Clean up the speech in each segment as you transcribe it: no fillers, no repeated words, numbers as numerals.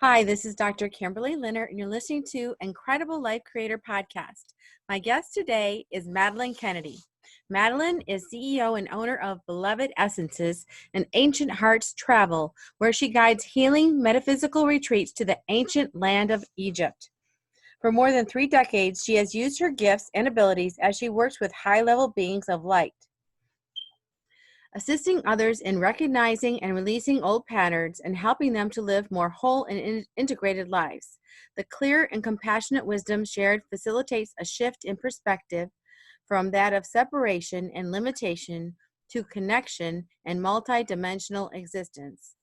Hi, this is Dr. Kimberley Linert, and you're listening to Incredible Life Creator Podcast. My guest today is Madalyn Kennedy. Madalyn is CEO and owner of Beloved Essences and Ancient Hearts Travel, where she guides healing metaphysical retreats to the ancient land of Egypt. For more than 3 decades, she has used her gifts and abilities as she works with high-level beings of light, assisting others in recognizing and releasing old patterns and helping them to live more whole and integrated lives. The clear and compassionate wisdom shared facilitates a shift in perspective from that of separation and limitation to connection and multidimensional existence.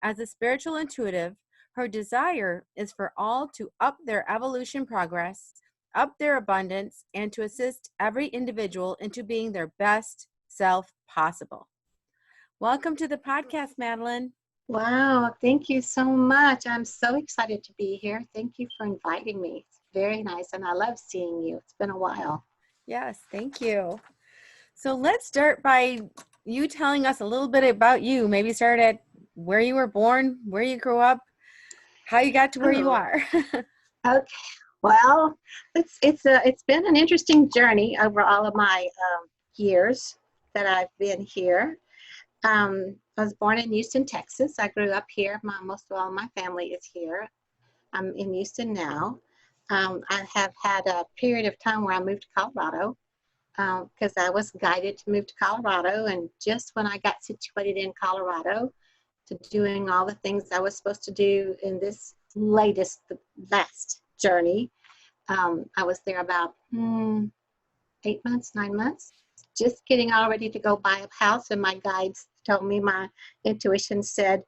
As a spiritual intuitive, her desire is for all to up their evolution progress, up their abundance, and to assist every individual into being their best self possible. Welcome to the podcast, Madalyn. Wow, thank you so much. I'm so excited to be here. Thank you for inviting me. It's very nice, and I love seeing you. It's been a while. Yes, thank you. So let's start by you telling us a little bit about you. Maybe start at where you were born, where you grew up, how you got to where you are. Okay. Well, it's been an interesting journey over all of my years that I've been here. I was born in Houston, Texas. I grew up here. Most of all my family is here. I'm in Houston now. I have had a period of time where I moved to Colorado because I was guided to move to Colorado. And just when I got situated in Colorado to doing all the things I was supposed to do in this last journey, I was there about 8 months, 9 months, just getting all ready to go buy a house. And my guides told me, my intuition said,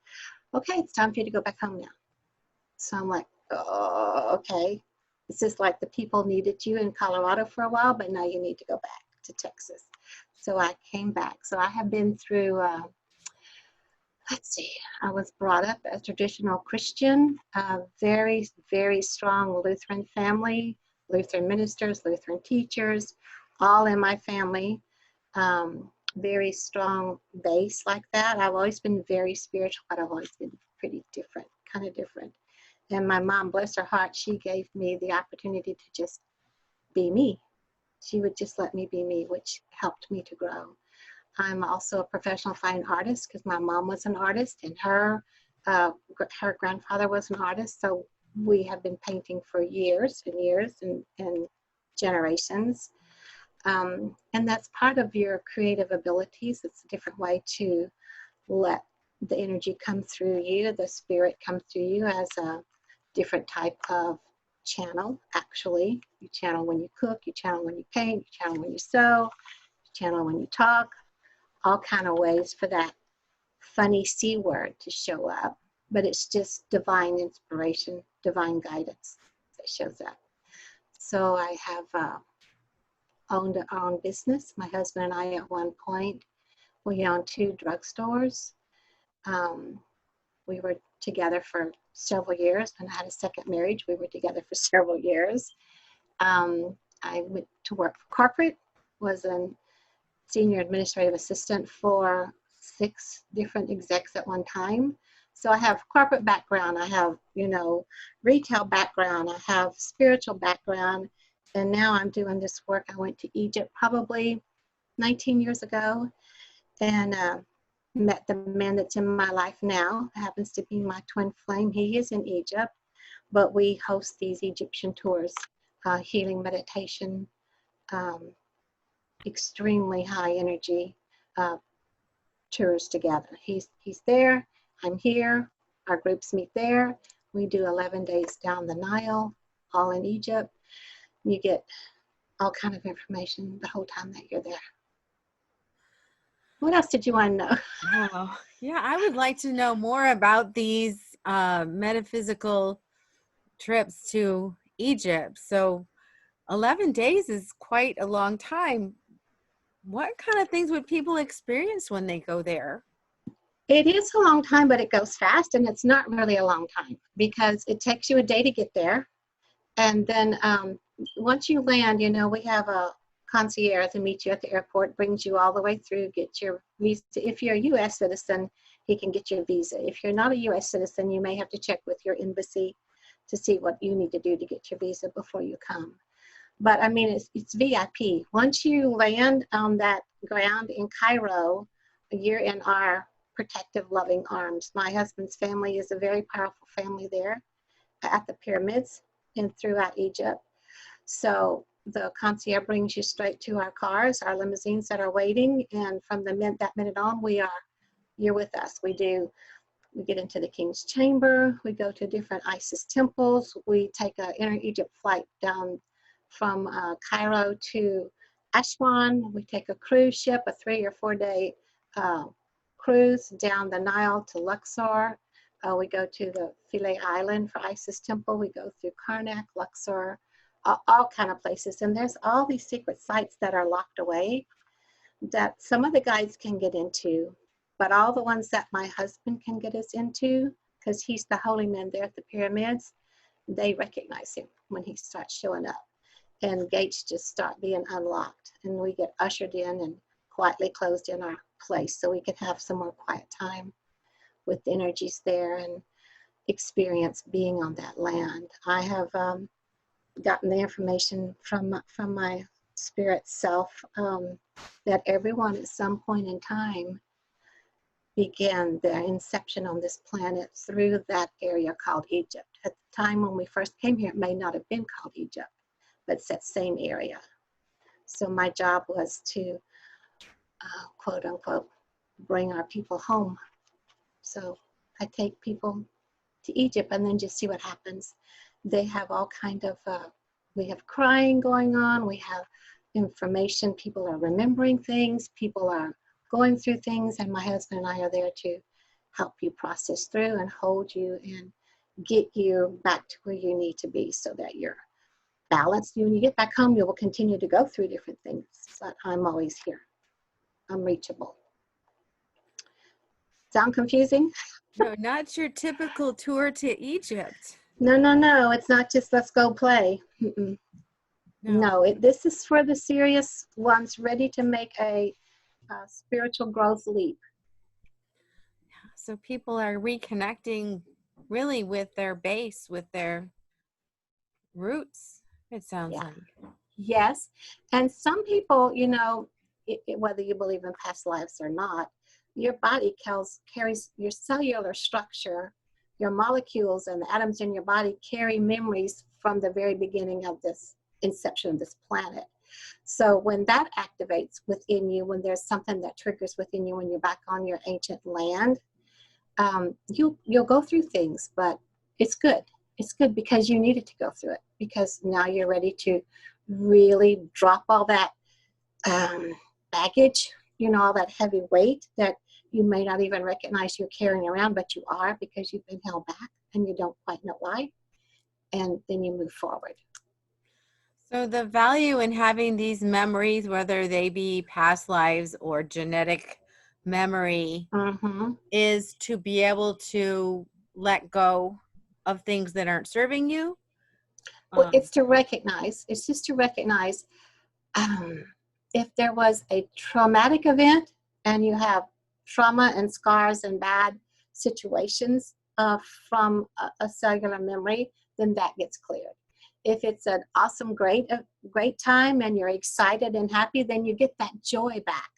okay, it's time for you to go back home now. So I'm like, oh, okay. This is like the people needed you in Colorado for a while, but now you need to go back to Texas. So I came back. So I have been through, I was brought up as traditional Christian, very, very strong Lutheran family, Lutheran ministers, Lutheran teachers, all in my family. Very strong base like that. I've always been very spiritual, but I've always been pretty different, kind of different. And my mom, bless her heart, she gave me the opportunity to just be me. She would just let me be me, which helped me to grow. I'm also a professional fine artist because my mom was an artist and her grandfather was an artist. So we have been painting for years and years and generations. And that's part of your creative abilities. It's a different way to let the energy come through you, the spirit come through you as a different type of channel, actually. You channel when you cook, you channel when you paint, you channel when you sew, you channel when you talk, all kind of ways for that funny C word to show up. But it's just divine inspiration, divine guidance that shows up. So I have owned our own business. My husband and I, at one point, we owned 2 drugstores. We were together for several years. When I had a second marriage, we were together for several years. I went to work for corporate, was a senior administrative assistant for 6 different execs at one time. So I have corporate background, I have, retail background, I have spiritual background, and now I'm doing this work. I went to Egypt probably 19 years ago and met the man that's in my life now. Happens to be my twin flame. He is in Egypt, but we host these Egyptian tours, healing meditation, extremely high energy tours together. He's there, I'm here, our groups meet there. We do 11 days down the Nile, all in Egypt. You get all kind of information the whole time that you're there. What else did you want to know? Oh, yeah, I would like to know more about these metaphysical trips to Egypt. So 11 days is quite a long time. What kind of things would people experience when they go there? It is a long time, but it goes fast, and it's not really a long time because it takes you a day to get there. And then once you land, we have a concierge to meet you at the airport, brings you all the way through, get your visa. If you're a U.S. citizen, he can get your visa. If you're not a U.S. citizen, you may have to check with your embassy to see what you need to do to get your visa before you come. But I mean, it's VIP. Once you land on that ground in Cairo, you're in our protective, loving arms. My husband's family is a very powerful family there at the pyramids and throughout Egypt. So the concierge brings you straight to our cars, our limousines that are waiting, and from that minute on, you're with us. We get into the King's Chamber, we go to different ISIS temples, we take an Inner Egypt flight down from Cairo to Aswan, we take a cruise ship, a 3 or 4 day cruise down the Nile to Luxor. We go to the Philae Island for Isis Temple. We go through Karnak, Luxor, all kind of places. And there's all these secret sites that are locked away that some of the guides can get into, but all the ones that my husband can get us into, because he's the holy man there at the pyramids, they recognize him when he starts showing up. And gates just start being unlocked, and we get ushered in and quietly closed in our place so we can have some more quiet time with the energies there and experience being on that land. I have gotten the information from my spirit self that everyone at some point in time began their inception on this planet through that area called Egypt. At the time when we first came here, it may not have been called Egypt, but it's that same area. So my job was to, quote unquote, bring our people home. So I take people to Egypt and then just see what happens. They have all kind of, we have crying going on, we have information, people are remembering things, people are going through things, and my husband and I are there to help you process through and hold you and get you back to where you need to be so that you're balanced. When you get back home, you will continue to go through different things, but I'm always here. I'm reachable. Sound confusing? No, not your typical tour to Egypt. No. It's not just let's go play. Mm-mm. No, this is for the serious ones ready to make a spiritual growth leap. So people are reconnecting really with their base, with their roots, it sounds like. Yes. And some people, you know, whether you believe in past lives or not, your body carries your cellular structure, your molecules and the atoms in your body carry memories from the very beginning of this inception of this planet. So when that activates within you, when there's something that triggers within you when you're back on your ancient land, you'll go through things, but it's good. It's good because you needed to go through it, because now you're ready to really drop all that baggage, you know, all that heavy weight that you may not even recognize you're carrying around, but you are, because you've been held back and you don't quite know why. And then you move forward. So the value in having these memories, whether they be past lives or genetic memory, is to be able to let go of things that aren't serving you. Well, it's to recognize, it's just to recognize if there was a traumatic event and you have trauma and scars and bad situations from a cellular memory, then that gets cleared. If it's an awesome, great time and you're excited and happy, then you get that joy back.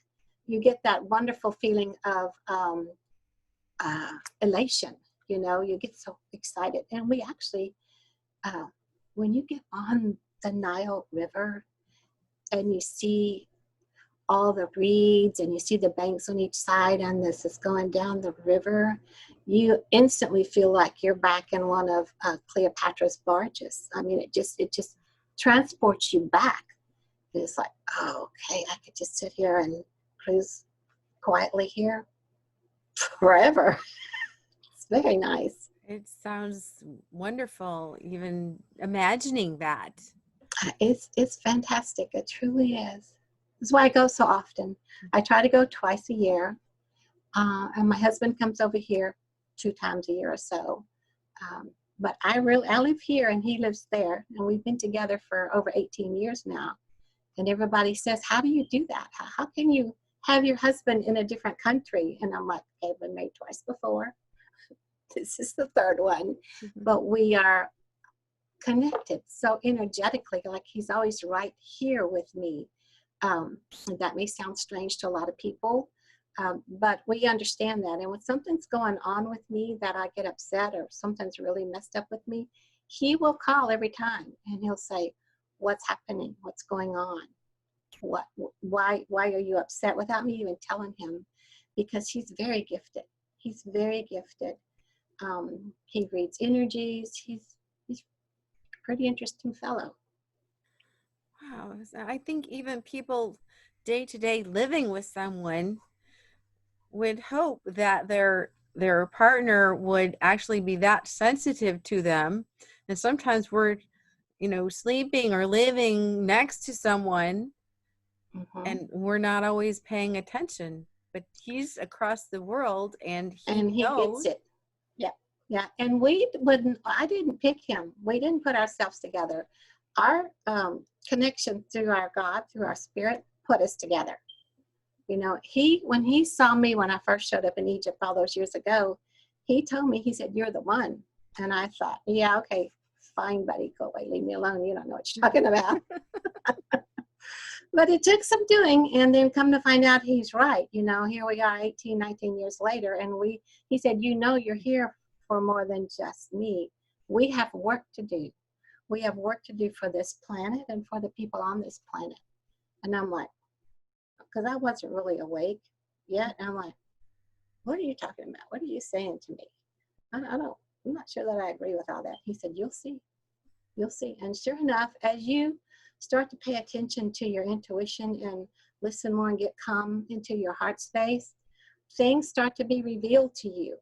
You get that wonderful feeling of elation. You know, you get so excited. And we actually, when you get on the Nile River and you see all the reeds and you see the banks on each side and this is going down the river, you instantly feel like you're back in one of Cleopatra's barges. I mean, it just transports you back. It's like, oh, okay, I could just sit here and cruise quietly here forever. It's very nice. It sounds wonderful, even imagining that. It's fantastic. It truly is. That's why I go so often. I try to go twice a year. And my husband comes over here 2 times a year or so. But I live here and he lives there. And we've been together for over 18 years now. And everybody says, how do you do that? How can you have your husband in a different country. And I'm like, okay, been made twice before. This is the third one. Mhm. But we are connected so energetically, like he's always right here with me. And that may sound strange to a lot of people, but we understand that. And when something's going on with me that I get upset or something's really messed up with me, he will call every time and he'll say, what's happening? What's going on? Why are you upset, without me even telling him, because he's very gifted. He's very gifted. He reads energies. He's a pretty interesting fellow. Wow. So I think even people day to day living with someone would hope that their partner would actually be that sensitive to them. And sometimes we're, sleeping or living next to someone Hmm. and we're not always paying attention. But he's across the world and he And he gets knows. it. Yeah, yeah. And we wouldn't. I didn't pick him. We didn't put ourselves together. Our connection through our God, through our spirit, put us together. When he saw me when I first showed up in Egypt all those years ago, he told me, he said, "You're the one." And I thought, yeah, okay, fine, buddy, go away, leave me alone. You don't know what you're talking about. But it took some doing, and then come to find out he's right. Here we are 18, 19 years later, and he said, you're here for more than just me. We have work to do. We have work to do for this planet and for the people on this planet. And I'm like, because I wasn't really awake yet. And I'm like, what are you talking about? What are you saying to me? I'm not sure that I agree with all that. He said, you'll see. You'll see. And sure enough, as you start to pay attention to your intuition and listen more and get calm into your heart space, things start to be revealed to you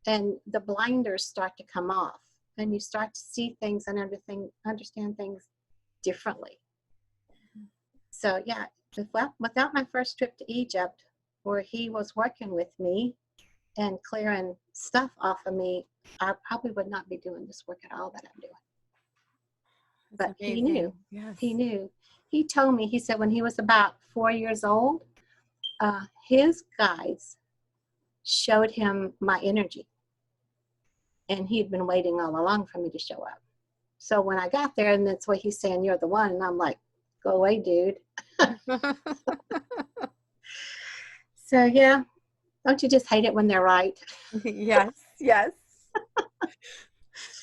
and the blinders start to come off and you start to see things and understand things differently. So yeah, without my first trip to Egypt, where he was working with me and clearing stuff off of me, I probably would not be doing this work at all that I'm doing. But It's amazing. Yes. he knew. He told me, he said when he was about 4 years old, his guides showed him my energy. And he'd been waiting all along for me to show up. So when I got there, and that's what he's saying, you're the one. And I'm like, go away, dude. So yeah, don't you just hate it when they're right? Yes, yes.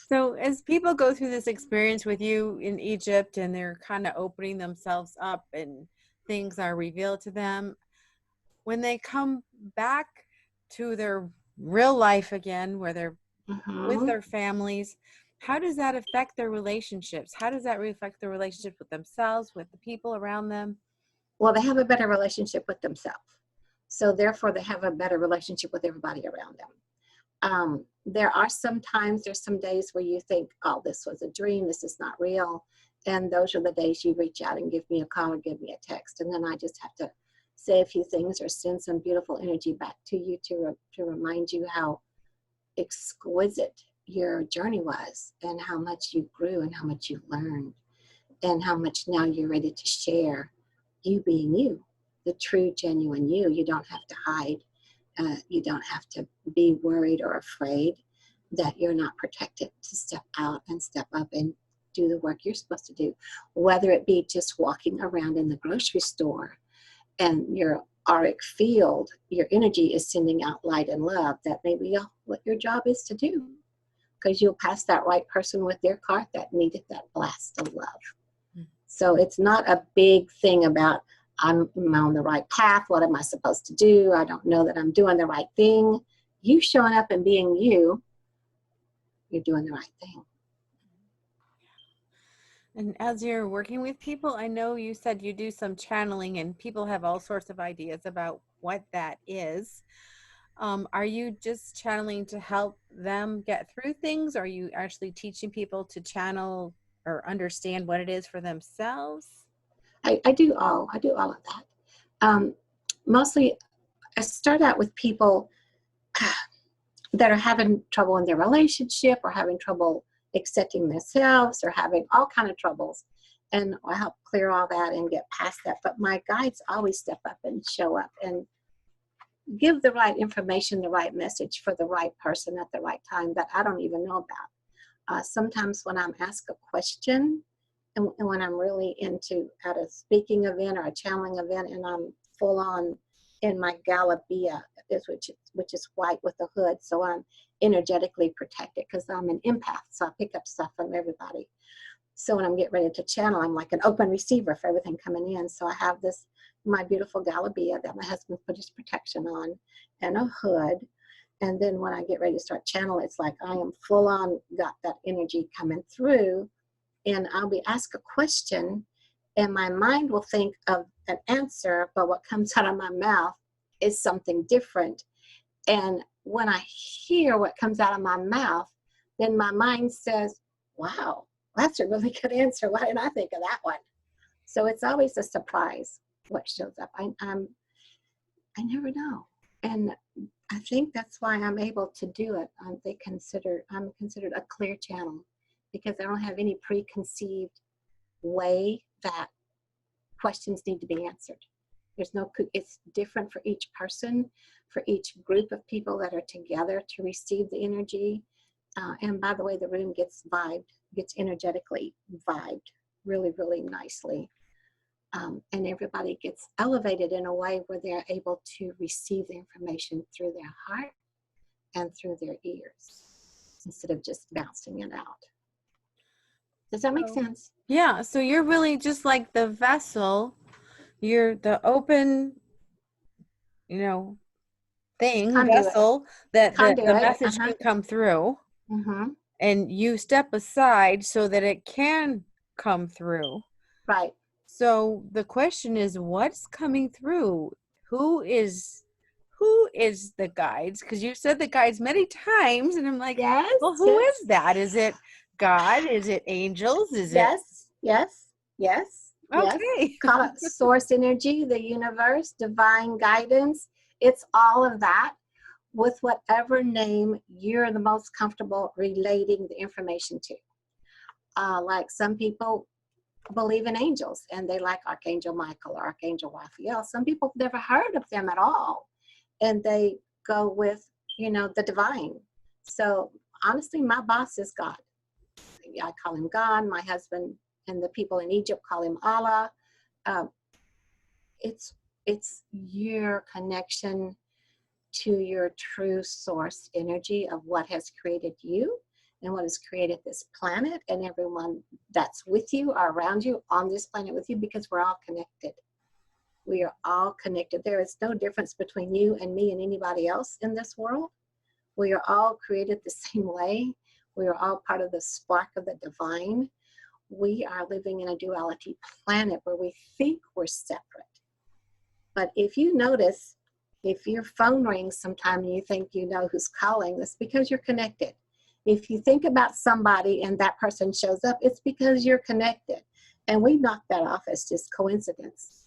So as people go through this experience with you in Egypt and they're kind of opening themselves up and things are revealed to them, when they come back to their real life again, where they're with Mm-hmm. their families, how does that affect their relationships? How does that affect their relationship with themselves, with the people around them? Well, they have a better relationship with themselves. So therefore, they have a better relationship with everybody around them. There's some days where you think, oh, this was a dream, this is not real. And those are the days you reach out and give me a call or give me a text. And then I just have to say a few things or send some beautiful energy back to you to remind you how exquisite your journey was and how much you grew and how much you learned and how much now you're ready to share you being you, the true, genuine you. You don't have to hide. You don't have to be worried or afraid that you're not protected to step out and step up and do the work you're supposed to do, whether it be just walking around in the grocery store and your auric field, your energy is sending out light and love. That may be what your job is to do, because you'll pass that right person with their cart that needed that blast of love. So it's not a big thing about, am I on the right path? What am I supposed to do? I don't know that I'm doing the right thing. You showing up and being you, you're doing the right thing. And as you're working with people, I know you said you do some channeling and people have all sorts of ideas about what that is. Are you just channeling to help them get through things? Or are you actually teaching people to channel or understand what it is for themselves? I do all of that. Mostly I start out with people that are having trouble in their relationship or having trouble accepting themselves or having all kind of troubles. and I help clear all that and get past that. But my guides always step up and show up and give the right information, the right message for the right person at the right time that I don't even know about. Sometimes when I'm asked a question, and when I'm really into at a speaking event or a channeling event, and I'm full on in my galabia, which is white with a hood, so I'm energetically protected because I'm an empath, so I pick up stuff from everybody. So when I'm getting ready to channel, I'm like an open receiver for everything coming in. So I have this, my beautiful galabia that my husband put his protection on, and a hood. And then when I get ready to start channel, it's like I am full on got that energy coming through, and I'll be asked a question and my mind will think of an answer, but what comes out of my mouth is something different. And when I hear what comes out of my mouth, then my mind says, wow, that's a really good answer. Why didn't I think of that one? So it's always a surprise what shows up. I never know. And I think that's why I'm able to do it. I'm considered a clear channel because I don't have any preconceived way that questions need to be answered. It's different for each person, for each group of people that are together to receive the energy. And by the way, the room gets energetically vibed really, really nicely. And everybody gets elevated in a way where they're able to receive the information through their heart and through their ears instead of just bouncing it out. Does that make sense? Yeah, so you're really just like the vessel. You're the open, vessel that the Conduit. message can come through. Mm-hmm. And you step aside so that it can come through. Right. So the question is, what's coming through? Who is the guides? Because you said the guides many times, and I'm like, yes, well, who is that? Is it God? Is it angels? Is it? Yes. Okay. Call it source energy, the universe, divine guidance. It's all of that with whatever name you're the most comfortable relating the information to. Like some people believe in angels and they like Archangel Michael or Archangel Raphael. Some people have never heard of them at all, and they go with, the divine. So honestly, my boss is God. I call him God. My husband and the people in Egypt call him Allah. It's your connection to your true source energy of what has created you and what has created this planet and everyone that's with you or around you on this planet with you, because we're all connected. We are all connected. There is no difference between you and me and anybody else in this world. We are all created the same way. We are all part of the spark of the divine. We are living in a duality planet where we think we're separate. But if you notice, if your phone rings sometime and you think you know who's calling, that's because you're connected. If you think about somebody and that person shows up, it's because you're connected. And we knock that off as just coincidence.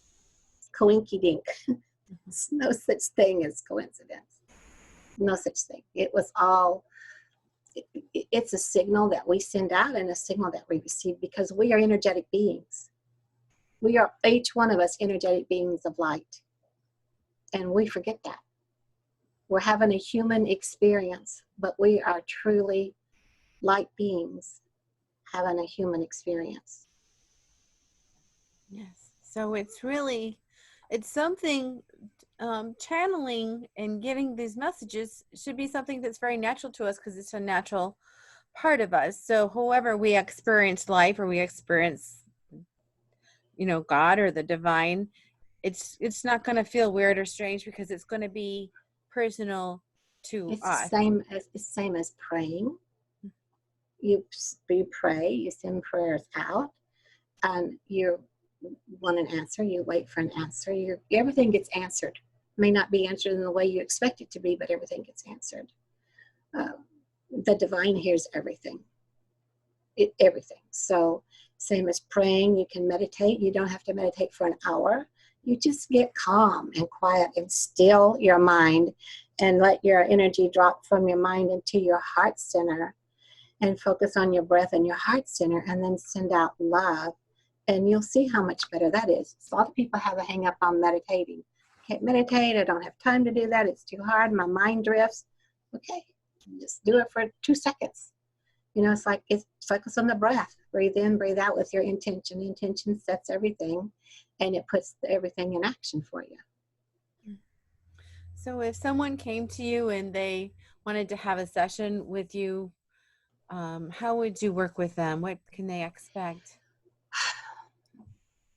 Coinky dink. There's no such thing as coincidence. No such thing. It was all, it's a signal that we send out and a signal that we receive because we are energetic beings. We are, each one of us, energetic beings of light. And we forget that. We're having a human experience, but we are truly light beings having a human experience. Yes. So it's something, channeling and getting these messages should be something that's very natural to us because it's a natural part of us. So however we experience life or we experience, God or the divine, it's not going to feel weird or strange because it's going to be personal to us. It's the same as praying. You pray, you send prayers out, and you want an answer, you wait for an answer. Everything gets answered. It may not be answered in the way you expect it to be, but everything gets answered. The divine hears everything. Everything. So same as praying, you can meditate. You don't have to meditate for an hour. You just get calm and quiet and still your mind and let your energy drop from your mind into your heart center and focus on your breath and your heart center and then send out love And you'll see how much better that is. So a lot of people have a hang up on meditating. Can't meditate, I don't have time to do that, it's too hard, my mind drifts. Okay, just do it for 2 seconds. You know, it's focus on the breath. Breathe in, breathe out with your intention. Intention sets everything, and it puts everything in action for you. So if someone came to you and they wanted to have a session with you, how would you work with them? What can they expect?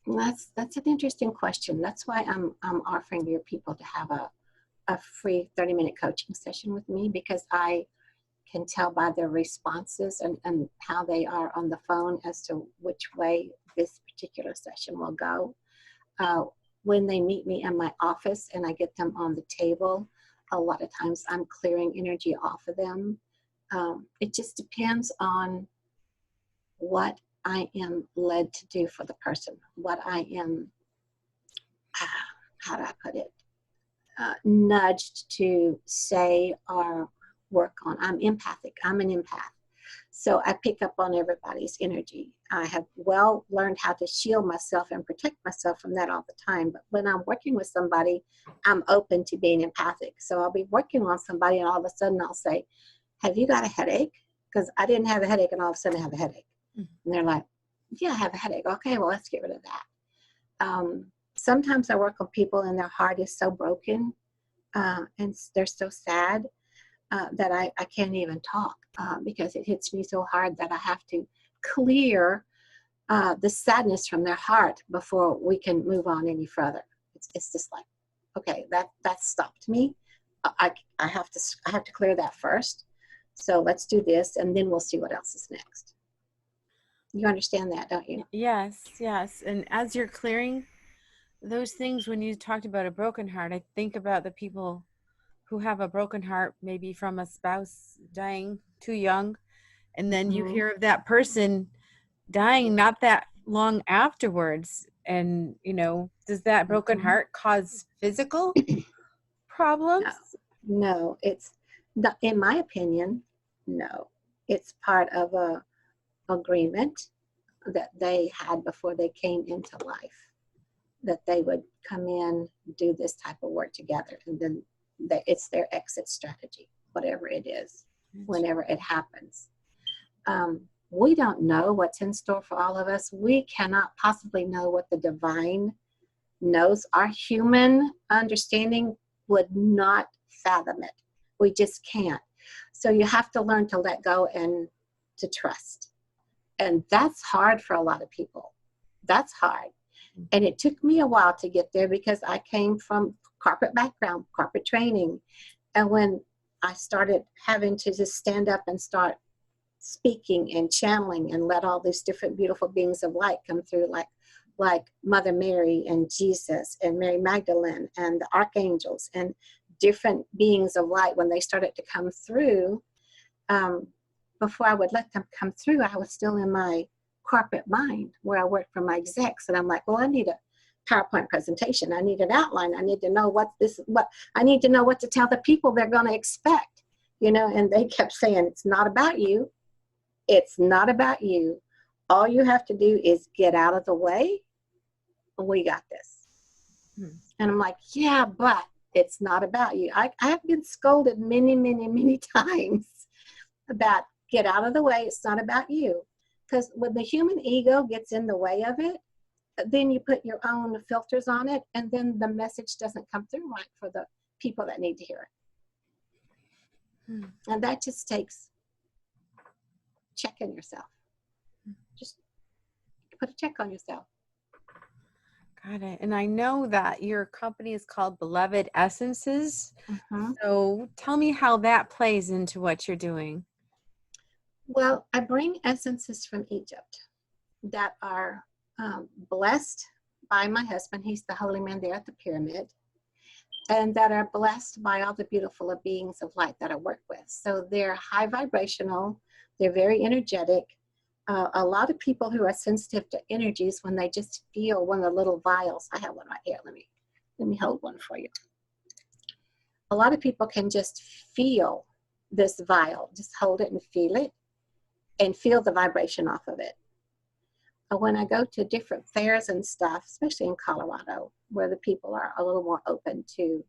That's an interesting question. That's why I'm offering your people to have a free 30-minute coaching session with me, because I can tell by their responses and how they are on the phone as to which way this particular session will go. When they meet me in my office and I get them on the table, a lot of times I'm clearing energy off of them. It just depends on what I am led to do for the person, what I am, how do I put it, nudged to say or work on. I'm empathic. I'm an empath. So I pick up on everybody's energy. I have well learned how to shield myself and protect myself from that all the time. But when I'm working with somebody, I'm open to being empathic. So I'll be working on somebody and all of a sudden I'll say, have you got a headache? Because I didn't have a headache and all of a sudden I have a headache. And they're like, yeah, I have a headache. Okay, well, let's get rid of that. Sometimes I work on people and their heart is so broken and they're so sad that I can't even talk because it hits me so hard that I have to clear the sadness from their heart before we can move on any further. It's just like, okay, that stopped me. I have to clear that first. So let's do this, and then we'll see what else is next. You understand that, don't you? Yes, yes. And as you're clearing those things, when you talked about a broken heart, I think about the people who have a broken heart, maybe from a spouse dying too young, and then you hear of that person dying not that long afterwards. And, does that broken heart cause physical problems? No, it's not, in my opinion, no. It's part of a agreement that they had before they came into life, that they would come in, do this type of work together, and then it's their exit strategy, whatever it is, whenever it happens. We don't know what's in store for all of us. We cannot possibly know what the divine knows. Our human understanding would not fathom it. We just can't. So you have to learn to let go and to trust. And that's hard for a lot of people. That's hard. And it took me a while to get there because I came from corporate background, corporate training. And when I started having to just stand up and start speaking and channeling and let all these different beautiful beings of light come through, like Mother Mary and Jesus and Mary Magdalene and the archangels and different beings of light, when they started to come through, before I would let them come through, I was still in my corporate mind where I worked for my execs. And I'm like, well, I need a PowerPoint presentation. I need an outline. I need to know what I need to know what to tell the people they're going to expect, and they kept saying, it's not about you. It's not about you. All you have to do is get out of the way. We got this. And I'm like, yeah, but it's not about you. I have been scolded many, many, many times about get out of the way. It's not about you. Because when the human ego gets in the way of it, then you put your own filters on it, and then the message doesn't come through right for the people that need to hear it. And that just takes checking yourself. Just put a check on yourself. Got it. And I know that your company is called Beloved Essences. So tell me how that plays into what you're doing. Well, I bring essences from Egypt that are blessed by my husband. He's the holy man there at the pyramid. And that are blessed by all the beautiful beings of light that I work with. So they're high vibrational. They're very energetic. A lot of people who are sensitive to energies, when they just feel one of the little vials, I have one right here. Let me hold one for you. A lot of people can just feel this vial, just hold it and feel the vibration off of it. when I go to different fairs and stuff, especially in Colorado, where the people are a little more open to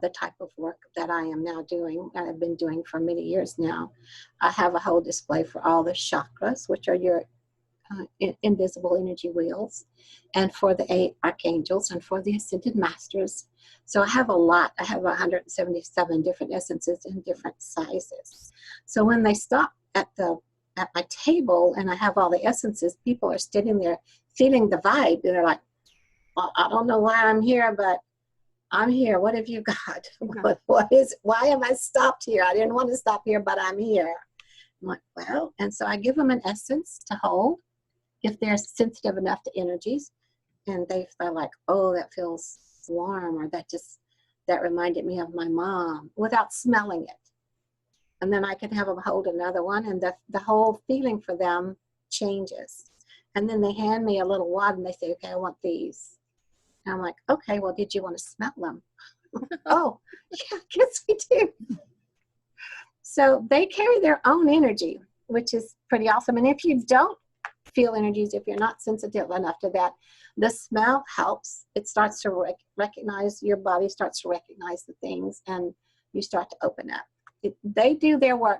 the type of work that I am now doing, and I've been doing for many years now, I have a whole display for all the chakras, which are your invisible energy wheels, and for the 8 archangels, and for the ascended masters. So I have a lot. I have 177 different essences in different sizes. So when they stop at my table and I have all the essences, people are sitting there feeling the vibe, and they're like, well, I don't know why I'm here, but I'm here. What have you got? Why am I stopped here? I didn't want to stop here, but I'm here. I'm like, well, and so I give them an essence to hold if they're sensitive enough to energies, and they're like, oh, that feels warm, or that reminded me of my mom, without smelling it. And then I can have them hold another one, and the whole feeling for them changes. And then they hand me a little wad and they say, okay, I want these. And I'm like, okay, well, did you want to smell them? Oh, yeah, I guess we do. So they carry their own energy, which is pretty awesome. And if you don't feel energies, if you're not sensitive enough to that, the smell helps. It starts to recognize, your body starts to recognize the things, and you start to open up. They do their work.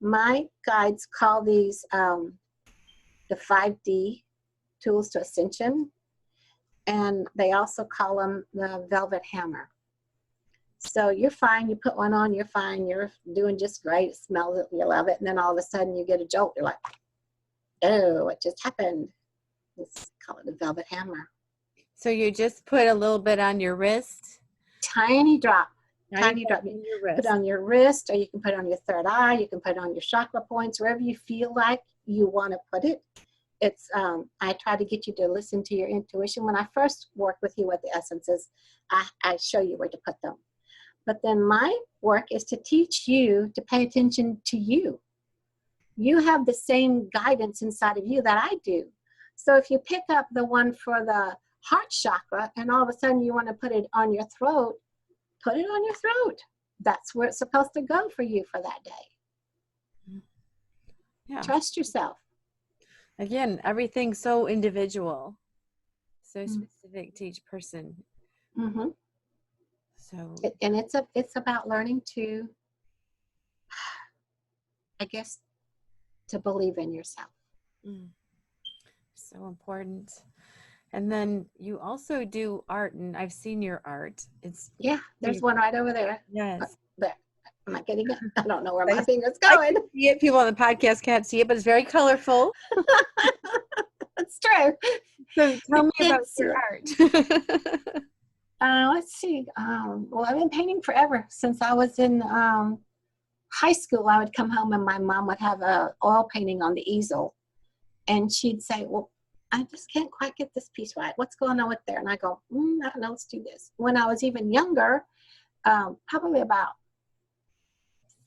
My guides call these the 5D tools to ascension, and they also call them the velvet hammer. So you're fine, you put one on, you're fine, you're doing just great, it smells it, you love it, and then all of a sudden you get a jolt, you're like, oh, what just happened? Let's call it the velvet hammer. So you just put a little bit on your wrist? Tiny drop. Tiny drop. On your wrist. Put it on your wrist, or you can put it on your third eye, you can put it on your chakra points, wherever you feel like you want to put it. It's I try to get you to listen to your intuition. When I first work with you with the essences, I show you where to put them. But then my work is to teach you to pay attention to you. You have the same guidance inside of you that I do. So if you pick up the one for the heart chakra and all of a sudden you want to put it on your throat, put it on your throat. That's where it's supposed to go for you for that day. Yeah. Trust yourself. Again, everything's so individual, so specific to each person. Mm-hmm. So, and it's about learning to, I guess, to believe in yourself. So important. And then you also do art, and I've seen your art. There's one right over there. Yes. There. Am I getting it? I don't know where my finger's going. I can see it. People on the podcast can't see it, but it's very colorful. That's true. So tell me about your art. Let's see. Well, I've been painting forever. Since I was in high school, I would come home and my mom would have a oil painting on the easel. And she'd say, well, I just can't quite get this piece right. What's going on with there? And I go, I don't know, let's do this. When I was even younger, probably about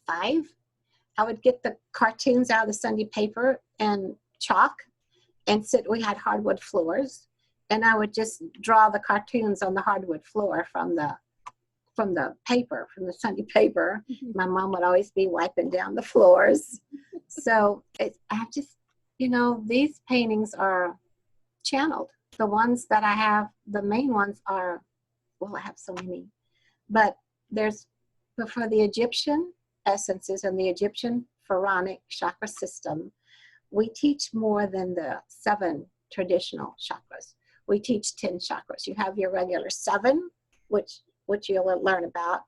5, I would get the cartoons out of the Sunday paper and chalk and we had hardwood floors. And I would just draw the cartoons on the hardwood floor from the paper, from the Sunday paper. My mom would always be wiping down the floors. So I just, these paintings are channeled. The ones that I have, the main ones are, well, I have so many, but for the Egyptian essences and the Egyptian pharaonic chakra system, we teach more than the 7 traditional chakras. We teach 10 chakras. You have your regular 7, which you'll learn about,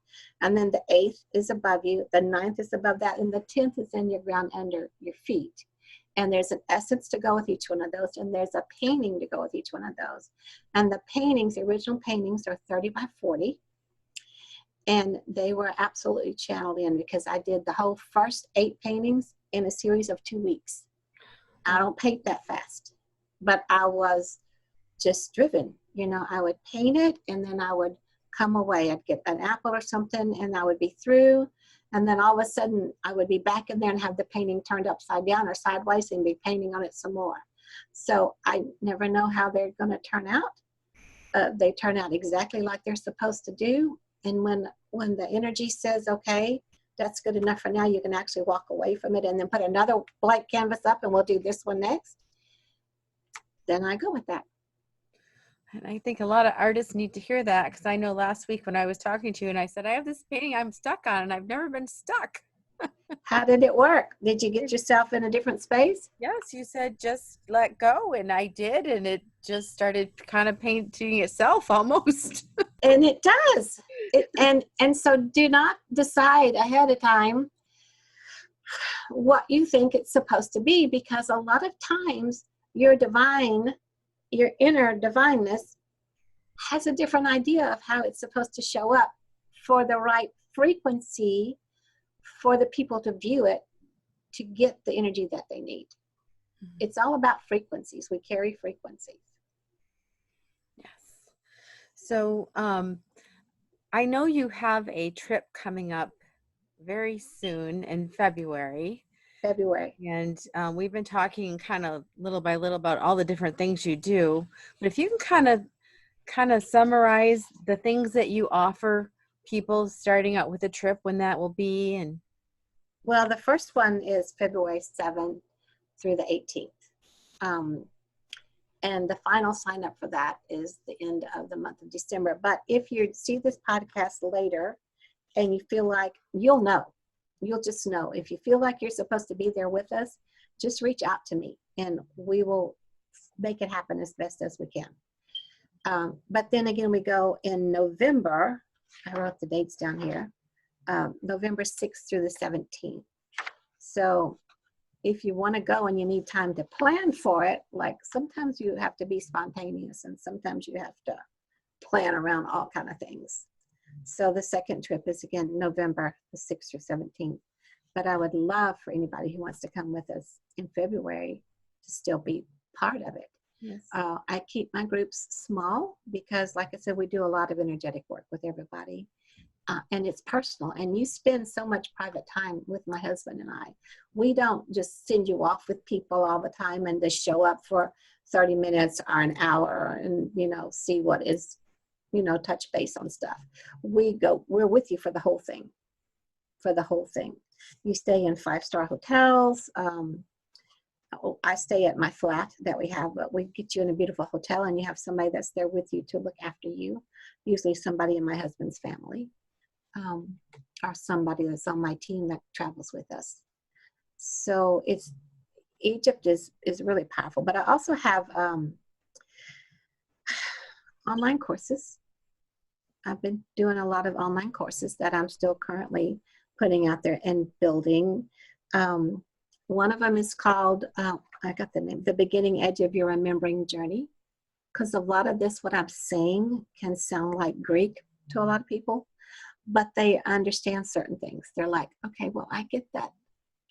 and then the 8th is above you, the 9th is above that, and the 10th is in your ground under your feet. And there's an essence to go with each one of those, and there's a painting to go with each one of those. And the paintings, the original paintings, are 30 by 40, and they were absolutely channeled in because I did the whole first 8 paintings in a series of 2 weeks. I don't paint that fast, but I was just driven. I would paint it, and then I would come away. I'd get an apple or something, and I would be through. And then all of a sudden, I would be back in there and have the painting turned upside down or sideways and be painting on it some more. So I never know how they're going to turn out. They turn out exactly like they're supposed to do. And when the energy says, okay, that's good enough for now, you can actually walk away from it and then put another blank canvas up and we'll do this one next. then I go with that. And I think a lot of artists need to hear that, because I know last week when I was talking to you and I said, I have this painting I'm stuck on and I've never been stuck. How did it work? Did you get yourself in a different space? Yes, you said just let go, and I did, and it just started kind of painting itself almost. And it does. And so do not decide ahead of time what you think it's supposed to be, because a lot of times your inner divineness has a different idea of how it's supposed to show up for the right frequency for the people to view it, to get the energy that they need. Mm-hmm. It's all about frequencies. We carry frequencies. Yes. So I know you have a trip coming up very soon in February. And we've been talking kind of little by little about all the different things you do. But if you can kind of summarize the things that you offer people starting out with a trip, when that will be. And well, the first one is February 7th through the 18th. And the final sign up for that is the end of the month of December. But if you see this podcast later and you feel like, you'll just know. If you feel like you're supposed to be there with us, just reach out to me and we will make it happen as best as we can. But then again, we go in November. I wrote the dates down here. November 6th through the 17th. So if you want to go and you need time to plan for it, like sometimes you have to be spontaneous and sometimes you have to plan around all kind of things. So the second trip is again November the 6th through 17th. But I would love for anybody who wants to come with us in February to still be part of it. Yes. I keep my groups small because, like I said, we do a lot of energetic work with everybody. And it's personal, and you spend so much private time with my husband and I. We don't just send you off with people all the time and just show up for 30 minutes or an hour and, see what is, touch base on stuff. We're with you for the whole thing, You stay in 5-star hotels. I stay at my flat that we have, but we get you in a beautiful hotel and you have somebody that's there with you to look after you, usually somebody in my husband's family. Or somebody that's on my team that travels with us. So Egypt is really powerful. But I also have online courses. I've been doing a lot of online courses that I'm still currently putting out there and building. One of them is called, I got the name, The Beginning Edge of Your Remembering Journey. Because a lot of this, what I'm saying, can sound like Greek to a lot of people. But they understand certain things. They're like, okay, well, I get that.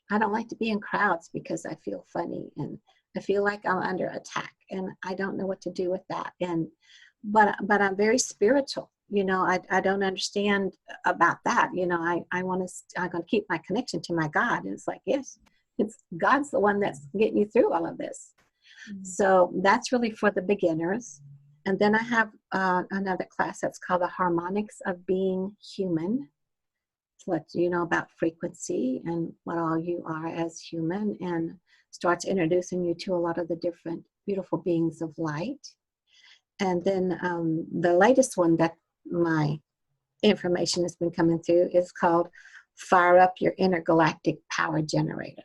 I don't like to be in crowds because I feel funny and I feel like I'm under attack and I don't know what to do with that. But I'm very spiritual. I don't understand about that. I'm going to keep my connection to my God. And it's like, yes, it's God's the one that's getting you through all of this. Mm-hmm. So that's really for the beginners. And then I have another class that's called The Harmonics of Being Human. To let you know about frequency and what all you are as human, and starts introducing you to a lot of the different beautiful beings of light. And then the latest one that my information has been coming through is called Fire Up Your Intergalactic Power Generator.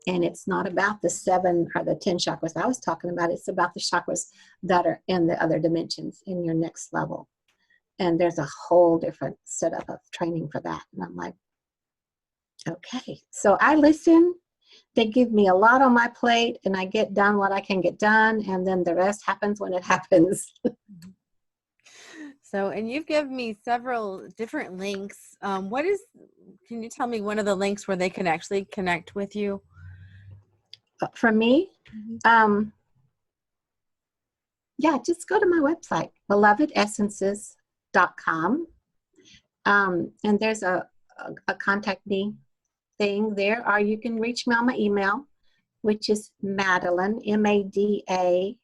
And it's not about the 7 or the 10 chakras I was talking about. It's about the chakras that are in the other dimensions in your next level. And there's a whole different setup of training for that. And I'm like, okay. So I listen. They give me a lot on my plate and I get done what I can get done. And then the rest happens when it happens. So, and you've given me several different links. Can you tell me one of the links where they can actually connect with you? For me, just go to my website, belovedessences.com. And there's a contact me thing there, or you can reach me on my email, which is Madalyn, MADALYN,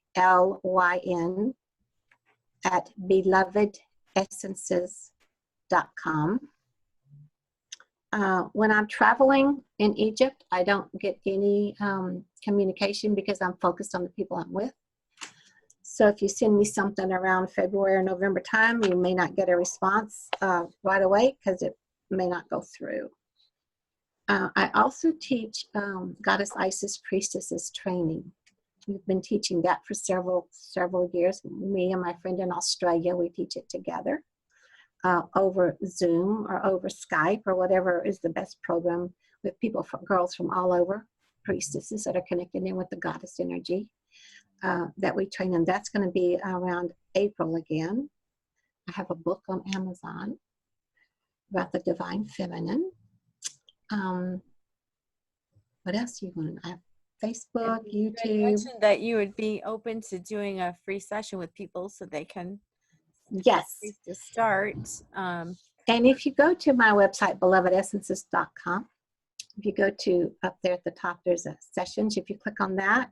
at belovedessences.com. When I'm traveling in Egypt, I don't get any communication because I'm focused on the people I'm with. So if you send me something around February or November time, you may not get a response right away because it may not go through. I also teach Goddess Isis Priestesses training. We've been teaching that for several years. Me and my friend in Australia, we teach it together over Zoom or over Skype or whatever is the best program with people, girls from all over, priestesses that are connected in with the goddess energy that we train them. That's going to be around April again. I have a book on Amazon about the divine feminine. What else do you want? I have Facebook, You had YouTube. mentioned that you would be open to doing a free session with people so they can Yes. to start. And if you go to my website, belovedessences.com, if you go to up there at the top, there's a sessions. If you click on that,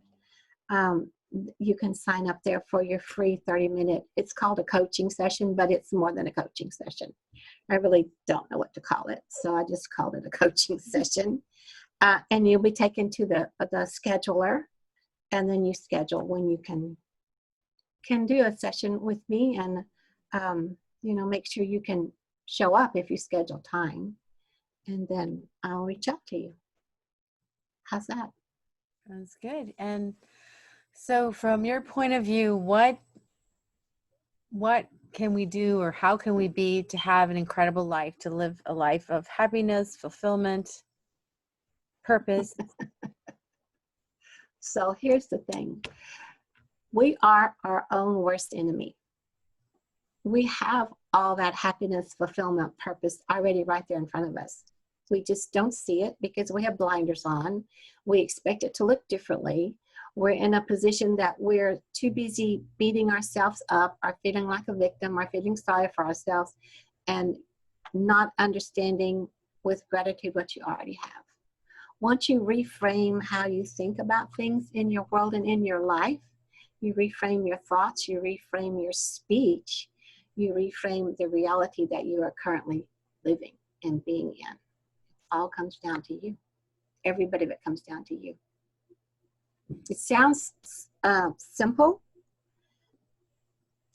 you can sign up there for your free 30-minute, it's called a coaching session, but it's more than a coaching session. I really don't know what to call it, so I just called it a coaching session. And you'll be taken to the scheduler, and then you schedule when you can do a session with me, and make sure you can show up if you schedule time, and then I'll reach out to you. How's that? That's good. And so from your point of view, what can we do, or how can we be to have an incredible life, to live a life of happiness, fulfillment, purpose? So here's the thing. We are our own worst enemy. We have all that happiness, fulfillment, purpose already right there in front of us. We just don't see it because we have blinders on. We expect it to look differently. We're in a position that we're too busy beating ourselves up, or feeling like a victim, or feeling sorry for ourselves, and not understanding with gratitude what you already have. Once you reframe how you think about things in your world and in your life, you reframe your thoughts, you reframe your speech, you reframe the reality that you are currently living and being in. It all comes down to you. Every bit of it comes down to you. It sounds simple.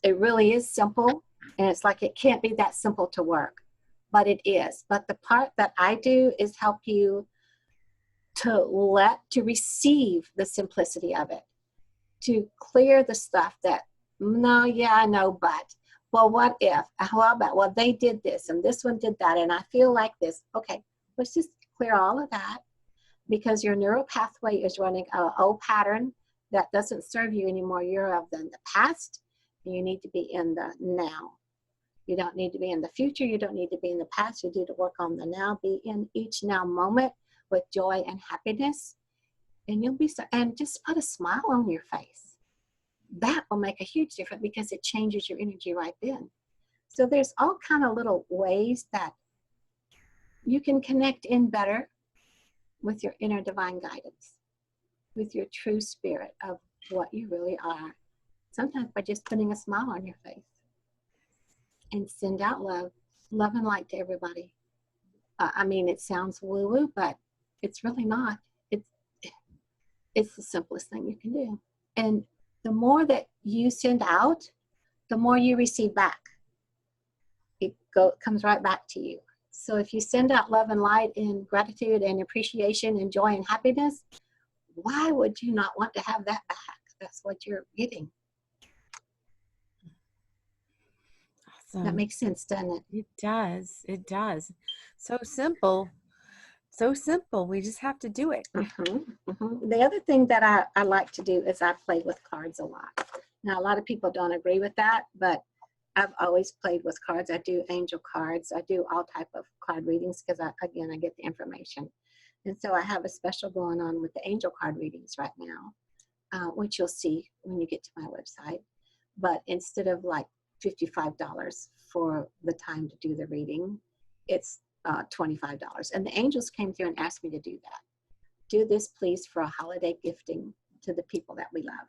It really is simple. And it's like it can't be that simple to work, but it is. But the part that I do is help you to receive the simplicity of it, to clear the stuff that, no, yeah, I know, but, well, what if? How about, well, they did this and this one did that, and I feel like this. Okay, let's just clear all of that, because your neural pathway is running an old pattern that doesn't serve you anymore. You're of the past, and you need to be in the now. You don't need to be in the future. You don't need to be in the past. You need to work on the now. Be in each now moment with joy and happiness, and you'll be, and just put a smile on your face. That will make a huge difference because it changes your energy right then. So there's all kind of little ways that you can connect in better with your inner divine guidance, with your true spirit of what you really are. Sometimes by just putting a smile on your face, and send out love and light to everybody. I mean, it sounds woo-woo, but it's really not. It's the simplest thing you can do. And the more that you send out, the more you receive back. It comes right back to you. So if you send out love and light and gratitude and appreciation and joy and happiness, why would you not want to have that back? That's what you're getting. Awesome. That makes sense, doesn't it? It does. It does. So simple. So simple. We just have to do it. The other thing that I like to do is I play with cards a lot. Now, a lot of people don't agree with that, but I've always played with cards. I do angel cards. I do all type of card readings because, I get the information. And so I have a special going on with the angel card readings right now, which you'll see when you get to my website. But instead of like $55 for the time to do the reading, it's $25. And the angels came through and asked me to do that. Do this, please, for a holiday gifting to the people that we love.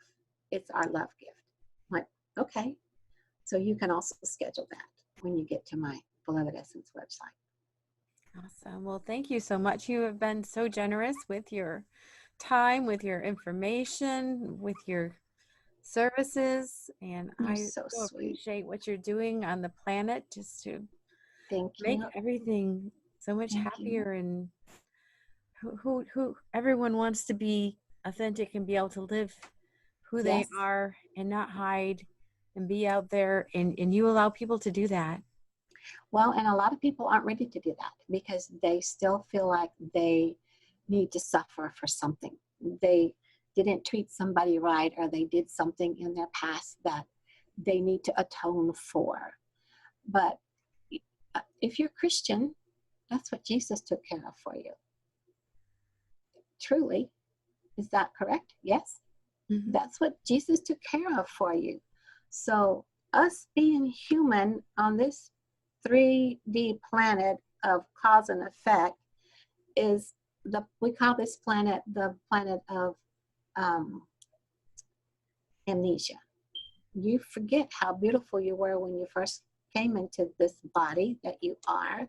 It's our love gift. I'm like, okay. So you can also schedule that when you get to my Beloved Essence website. Awesome. Well, thank you so much. You have been so generous with your time, with your information, with your services, and You're I so so sweet. appreciate what you're doing on the planet just to Thank make you. everything so much Thank you. happier. And who everyone wants to be authentic and be able to live who they Yes. are and not hide and be out there, and you allow people to do that. Well, and a lot of people aren't ready to do that because they still feel like they need to suffer for something. They didn't treat somebody right, or they did something in their past that they need to atone for. But if you're Christian, that's what Jesus took care of for you. Truly. Is that correct? Yes. Hmm. That's what Jesus took care of for you. So, us being human on this 3D planet of cause and effect is we call this planet the planet of um, amnesia. You forget how beautiful you were when you first came into this body that you are,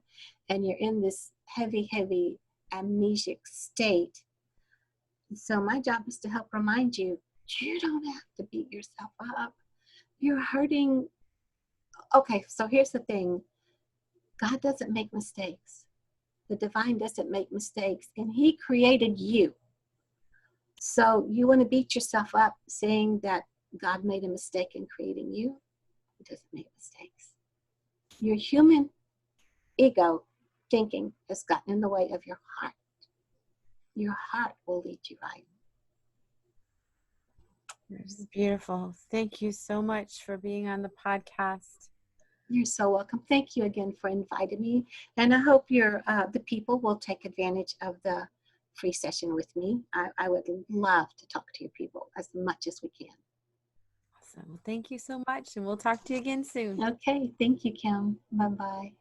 and you're in this heavy, heavy amnesic state. So my job is to help remind you, you don't have to beat yourself up. You're hurting. Okay, so here's the thing. God doesn't make mistakes. The divine doesn't make mistakes, and he created you. So you want to beat yourself up saying that God made a mistake in creating you? He doesn't make mistakes. Your human ego thinking has gotten in the way of your heart. Your heart will lead you right. This is beautiful. Thank you so much for being on the podcast. You're so welcome. Thank you again for inviting me. And I hope the people will take advantage of the free session with me. I would love to talk to your people as much as we can. Awesome. Well, thank you so much, and we'll talk to you again soon. Okay. Thank you, Kim. Bye-bye.